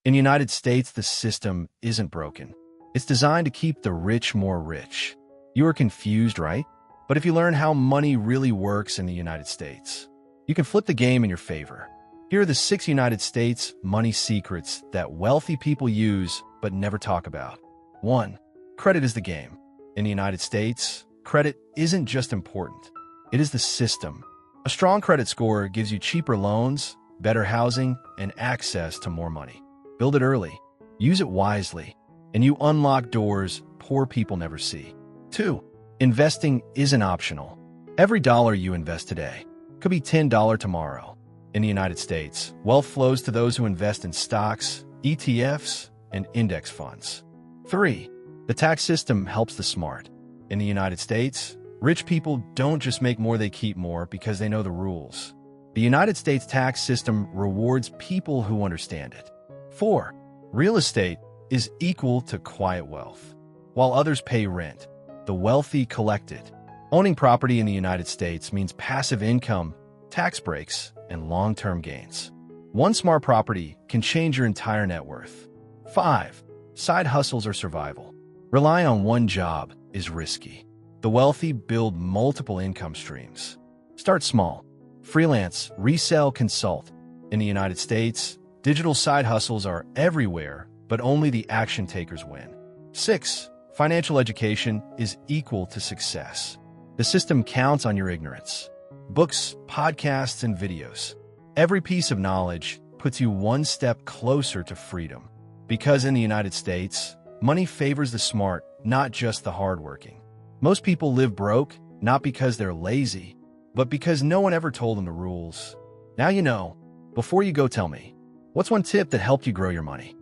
In the United States, the system isn't broken. It's designed to keep the rich more rich. You are confused, right? But if you learn how money really works in the United States, you can flip the game in your favor. Here are the 6 United States money secrets that wealthy people use but never talk about. 1. Credit is the game. In the United States, credit isn't just important. It is the system. A strong credit score gives you cheaper loans, better housing, and access to more money. Build it early, use it wisely, and you unlock doors poor people never see. 2. Investing isn't optional. Every dollar you invest today could be $10 tomorrow. In the United States, wealth flows to those who invest in stocks, ETFs, and index funds. 3. The tax system helps the smart. In the United States, rich people don't just make more, they keep more because they know the rules. The United States tax system rewards people who understand it. 4. Real estate is equal to quiet wealth. While others pay rent, the wealthy collect it. Owning property in the United States means passive income, tax breaks, and long-term gains. One smart property can change your entire net worth. 5. Side hustles are survival. Relying on one job is risky. The wealthy build multiple income streams. Start small. Freelance, resell, consult. In the United States, digital side hustles are everywhere, but only the action takers win. 6. Financial education is equal to success. The system counts on your ignorance. Books, podcasts, and videos. Every piece of knowledge puts you one step closer to freedom. Because in the United States, money favors the smart, not just the hardworking. Most people live broke, not because they're lazy, but because no one ever told them the rules. Now you know. Before you go, tell me, what's one tip that helped you grow your money?